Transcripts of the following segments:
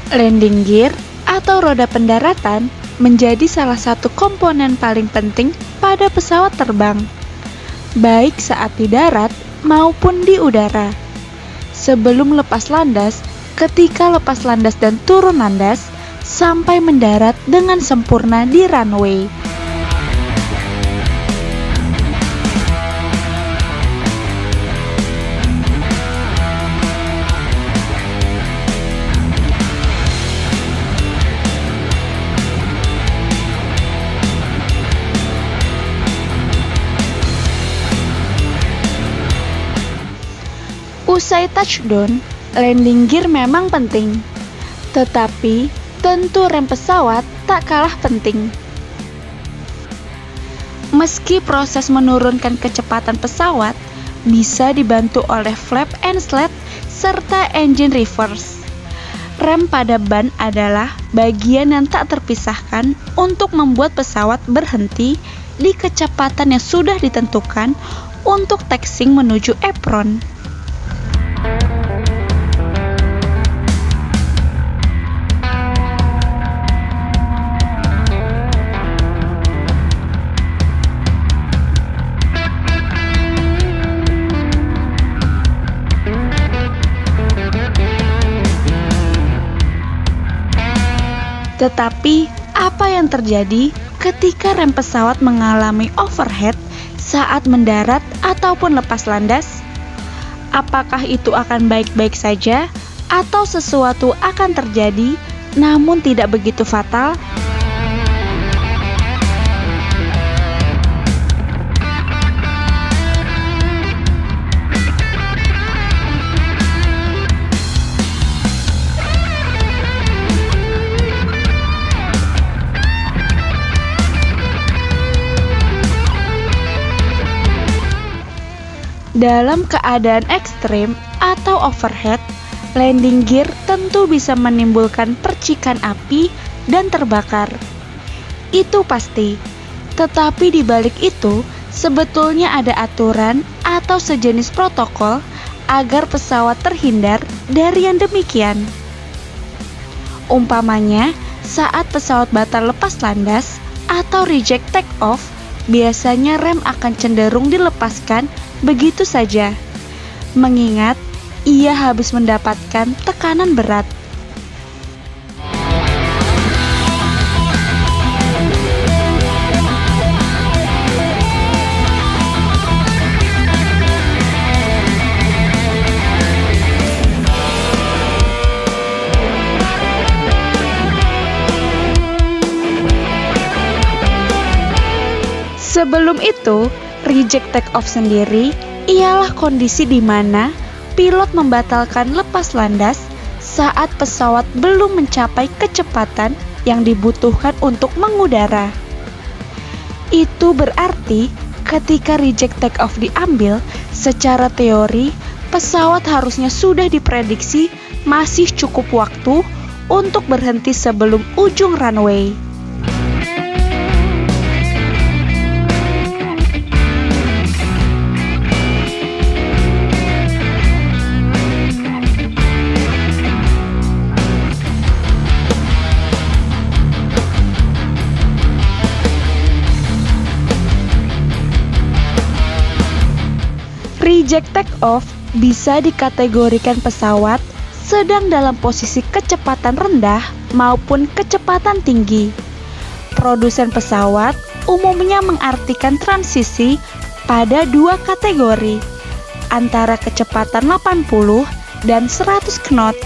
Landing gear atau roda pendaratan menjadi salah satu komponen paling penting pada pesawat terbang, baik saat di darat maupun di udara. Sebelum lepas landas, ketika lepas landas dan turun landas, sampai mendarat dengan sempurna di runway. Usai touchdown, landing gear memang penting, tetapi tentu rem pesawat tak kalah penting. Meski proses menurunkan kecepatan pesawat bisa dibantu oleh flap and slide serta engine reverse, rem pada ban adalah bagian yang tak terpisahkan untuk membuat pesawat berhenti di kecepatan yang sudah ditentukan untuk taxiing menuju apron. Tetapi, apa yang terjadi ketika rem pesawat mengalami overheat saat mendarat ataupun lepas landas? Apakah itu akan baik-baik saja atau sesuatu akan terjadi namun tidak begitu fatal? Dalam keadaan ekstrim atau overheat, landing gear tentu bisa menimbulkan percikan api dan terbakar. Itu pasti. Tetapi di balik itu, sebetulnya ada aturan atau sejenis protokol agar pesawat terhindar dari yang demikian. Umpamanya, saat pesawat batal lepas landas atau reject take off, biasanya rem akan cenderung dilepaskan begitu saja, mengingat ia habis mendapatkan tekanan berat. Sebelum itu, reject take off sendiri ialah kondisi di mana pilot membatalkan lepas landas saat pesawat belum mencapai kecepatan yang dibutuhkan untuk mengudara. Itu berarti ketika reject take off diambil, secara teori pesawat harusnya sudah diprediksi masih cukup waktu untuk berhenti sebelum ujung runway. Reject take off bisa dikategorikan pesawat sedang dalam posisi kecepatan rendah maupun kecepatan tinggi. Produsen pesawat umumnya mengartikan transisi pada dua kategori, antara kecepatan 80 dan 100 knot.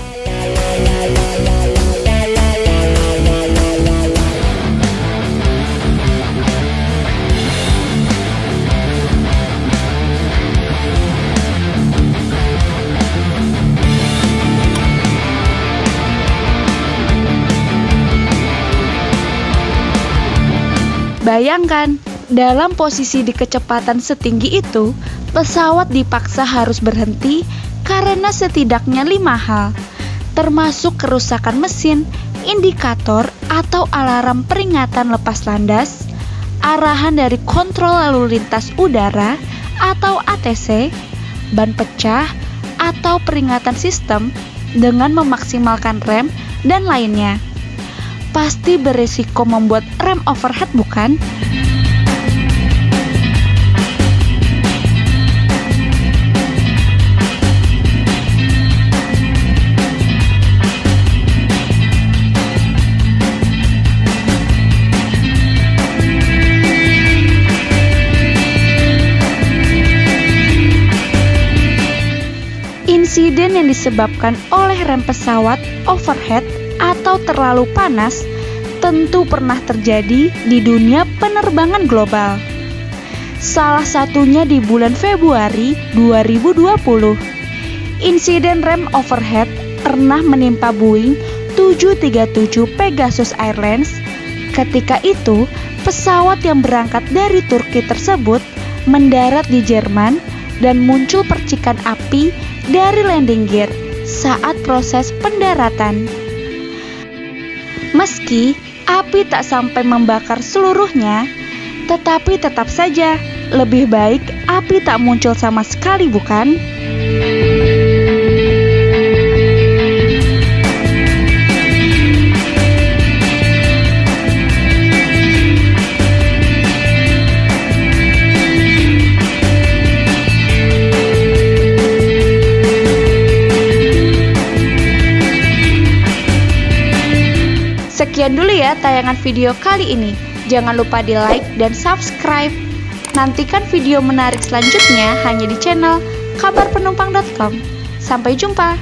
Bayangkan, dalam posisi di kecepatan setinggi itu, pesawat dipaksa harus berhenti karena setidaknya 5 hal, termasuk kerusakan mesin, indikator atau alarm peringatan lepas landas, arahan dari kontrol lalu lintas udara atau ATC, ban pecah, atau peringatan sistem dengan memaksimalkan rem dan lainnya. Pasti berisiko membuat rem overhead, bukan? Insiden yang disebabkan oleh rem pesawat overhead atau terlalu panas tentu pernah terjadi di dunia penerbangan global. Salah satunya di bulan Februari 2020. Insiden rem overhead pernah menimpa Boeing 737 Pegasus Airlines. Ketika itu, pesawat yang berangkat dari Turki tersebut mendarat di Jerman dan muncul percikan api dari landing gear saat proses pendaratan. Meski api tak sampai membakar seluruhnya, tetapi tetap saja lebih baik api tak muncul sama sekali, bukan? Sekian dulu ya tayangan video kali ini. Jangan lupa di like dan subscribe. Nantikan video menarik selanjutnya hanya di channel kabarpenumpang.com. Sampai jumpa.